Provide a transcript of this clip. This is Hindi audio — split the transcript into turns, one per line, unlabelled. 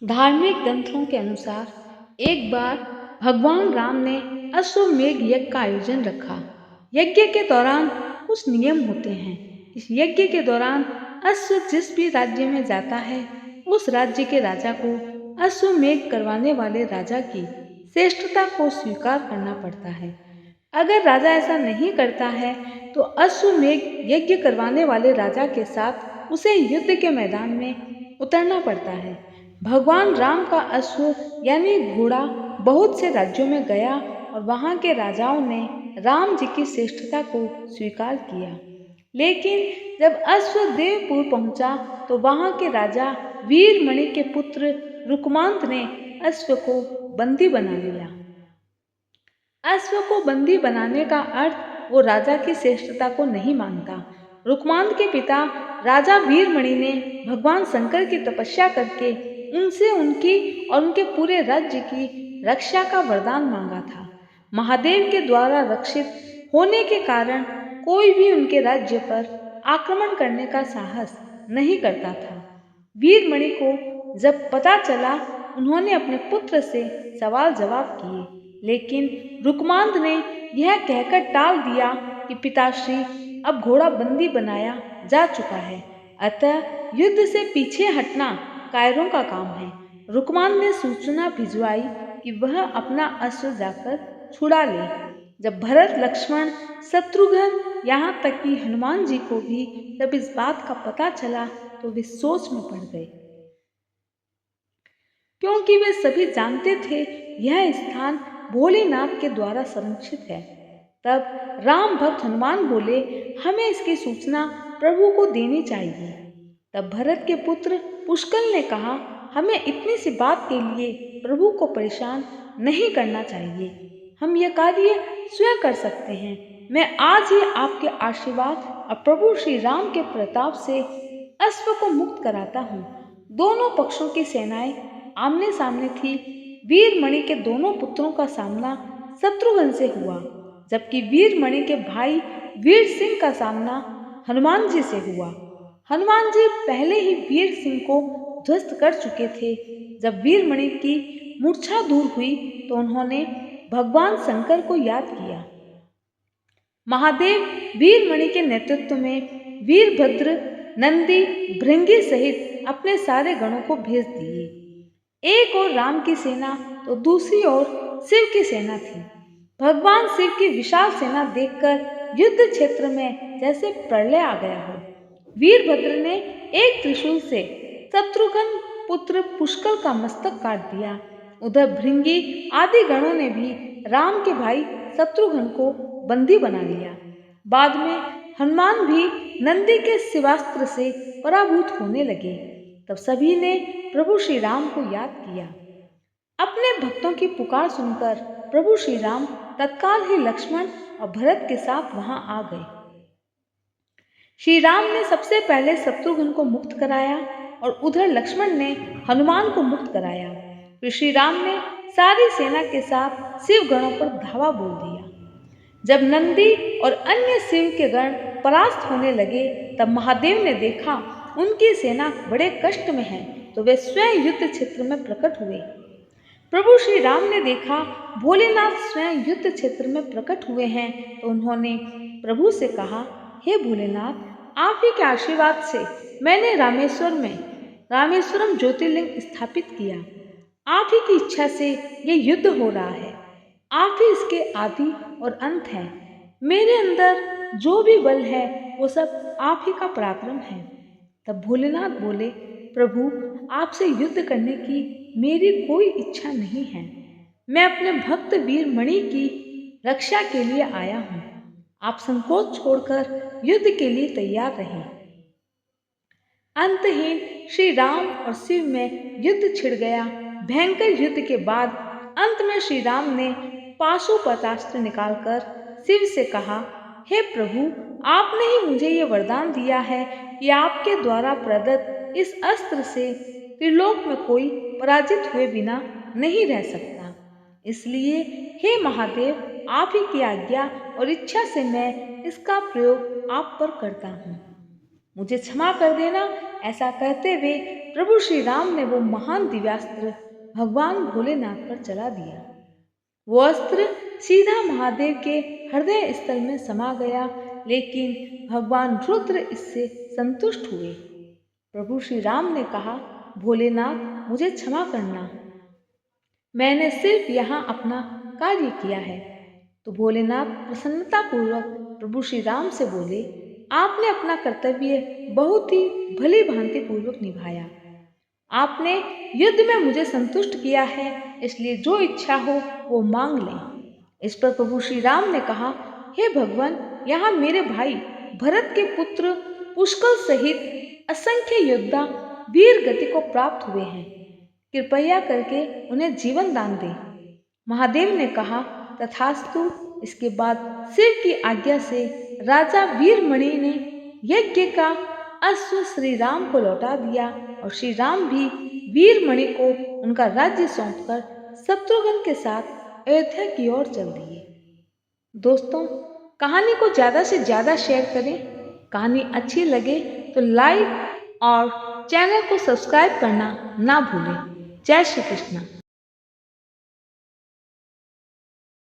धार्मिक ग्रंथों के अनुसार एक बार भगवान राम ने अश्वमेध यज्ञ का आयोजन रखा। यज्ञ के दौरान कुछ नियम होते हैं। इस यज्ञ के दौरान अश्व जिस भी राज्य में जाता है, उस राज्य के राजा को अश्वमेध करवाने वाले राजा की श्रेष्ठता को स्वीकार करना पड़ता है। अगर राजा ऐसा नहीं करता है, तो अश्वमेध यज्ञ करवाने वाले राजा के साथ उसे युद्ध के मैदान में उतरना पड़ता है। भगवान राम का अश्व यानी घोड़ा बहुत से राज्यों में गया और वहां के राजाओं ने राम जी की श्रेष्ठता को स्वीकार किया। लेकिन जब अश्व देवपुर पहुंचा, तो वहां के राजा वीरमणि के पुत्र रुकमांत ने अश्व को बंदी बना लिया। अश्व को बंदी बनाने का अर्थ वो राजा की श्रेष्ठता को नहीं मानता। रुकमांत के पिता राजा वीरमणि ने भगवान शंकर की तपस्या करके उनसे उनकी और उनके पूरे राज्य की रक्षा का वरदान मांगा था। महादेव के द्वारा रक्षित होने के कारण कोई भी उनके राज्य पर आक्रमण करने का साहस नहीं करता था। वीरमणि को जब पता चला, उन्होंने अपने पुत्र से सवाल जवाब किए, लेकिन रुकमांत ने यह कहकर टाल दिया कि पिताश्री, अब घोड़ा बंदी बनाया जा चुका है, अतः युद्ध से पीछे हटना कायरों का काम है। रुकमांत ने सूचना भिजवाई कि वह अपना अश्व जाकर छुड़ा ले। जब भरत, लक्ष्मण, शत्रुघ्न, यहाँ तक कि हनुमान जी को भी जब इस बात का पता चला, तो वे सोच में पड़ गए, क्योंकि वे सभी जानते थे यह स्थान भोलेनाथ के द्वारा संरक्षित है। तब राम भक्त हनुमान बोले, हमें इसकी सूचना प्रभु को देनी चाहिए। तब भरत के पुत्र पुष्कल ने कहा, हमें इतनी सी बात के लिए प्रभु को परेशान नहीं करना चाहिए, हम यह कार्य स्वयं कर सकते हैं। मैं आज ही आपके आशीर्वाद और प्रभु श्री राम के प्रताप से अश्व को मुक्त कराता हूँ। दोनों पक्षों की सेनाएं आमने सामने थी। वीरमणि के दोनों पुत्रों का सामना शत्रुघ्न से हुआ, जबकि वीरमणि के भाई वीर सिंह का सामना हनुमान जी से हुआ। हनुमान जी पहले ही वीर सिंह को ध्वस्त कर चुके थे। जब वीरमणि की मूर्छा दूर हुई, तो उन्होंने भगवान शंकर को याद किया। महादेव वीरमणि के नेतृत्व में वीरभद्र, नंदी, भृंगी सहित अपने सारे गणों को भेज दिए। एक ओर राम की सेना तो दूसरी ओर शिव की सेना थी। भगवान शिव की विशाल सेना देखकर युद्ध क्षेत्र में जैसे प्रलय आ गया हो। वीरभद्र ने एक त्रिशूल से शत्रुघ्न पुत्र पुष्कल का मस्तक काट दिया। उधर भृंगी आदि गणों ने भी राम के भाई शत्रुघ्न को बंदी बना लिया। बाद में हनुमान भी नंदी के शिवास्त्र से पराभूत होने लगे। तब सभी ने प्रभु श्री राम को याद किया। अपने भक्तों की पुकार सुनकर प्रभु श्री राम तत्काल ही लक्ष्मण और भरत के साथ वहां आ गए। श्री राम ने सबसे पहले शत्रुघ्न को मुक्त कराया और उधर लक्ष्मण ने हनुमान को मुक्त कराया। फिर श्री राम ने सारी सेना के साथ शिव गणों पर धावा बोल दिया। जब नंदी और अन्य शिव के गण परास्त होने लगे, तब महादेव ने देखा उनकी सेना बड़े कष्ट में है, तो वे स्वयं युद्ध क्षेत्र में प्रकट हुए। प्रभु श्री राम ने देखा भोलेनाथ स्वयं युद्ध क्षेत्र में प्रकट हुए हैं, तो उन्होंने प्रभु से कहा, हे भोलेनाथ, आप ही के आशीर्वाद से मैंने रामेश्वरम ज्योतिर्लिंग स्थापित किया। आप ही की इच्छा से ये युद्ध हो रहा है। आप ही इसके आदि और अंत हैं। मेरे अंदर जो भी बल है, वो सब आप ही का पराक्रम है। तब भोलेनाथ बोले, प्रभु, आपसे युद्ध करने की मेरी कोई इच्छा नहीं है। मैं अपने भक्त वीरमणि की रक्षा के लिए आया हूँ। आप संकोच छोड़कर युद्ध के लिए तैयार रहें। अंतहीन श्री राम और शिव में युद्ध छिड़ गया। भयंकर युद्ध के बाद अंत में श्री राम ने पाशुपतास्त्र निकालकर शिव से कहा, हे प्रभु, आपने ही मुझे ये वरदान दिया है कि आपके द्वारा प्रदत्त इस अस्त्र से त्रिलोक में कोई पराजित हुए बिना नहीं रह सकता। इसलिए हे महादेव, आप ही की आज्ञा और इच्छा से मैं इसका प्रयोग आप पर करता हूँ। मुझे क्षमा कर देना। ऐसा कहते हुए प्रभु श्री राम ने वो महान दिव्यास्त्र भगवान भोलेनाथ पर चला दिया। वो अस्त्र सीधा महादेव के हृदय स्थल में समा गया, लेकिन भगवान रुद्र इससे संतुष्ट हुए। प्रभु श्री राम ने कहा, भोलेनाथ मुझे क्षमा करना, मैंने सिर्फ यहाँ अपना कार्य किया है। तो भोलेनाथ प्रसन्नतापूर्वक प्रभु श्री राम से बोले, आपने अपना कर्तव्य बहुत ही भली भांति पूर्वक निभाया। आपने युद्ध में मुझे संतुष्ट किया है, इसलिए जो इच्छा हो वो मांग लें। इस पर प्रभु श्री राम ने कहा, हे भगवान, यहाँ मेरे भाई भरत के पुत्र पुष्कल सहित असंख्य योद्धा वीर गति को प्राप्त हुए हैं, कृपया करके उन्हें जीवन दान दें। महादेव ने कहा, तथास्तु। इसके बाद शिव की आज्ञा से राजा वीरमणि ने यज्ञ का अश्व श्री राम को लौटा दिया और श्री राम भी वीरमणि को उनका राज्य सौंपकर शत्रुघ्न के साथ अयोध्या की ओर चल दिए। दोस्तों, कहानी को ज़्यादा से ज़्यादा शेयर करें। कहानी अच्छी लगे तो लाइक और चैनल को सब्सक्राइब करना ना भूलें। जय श्री कृष्ण।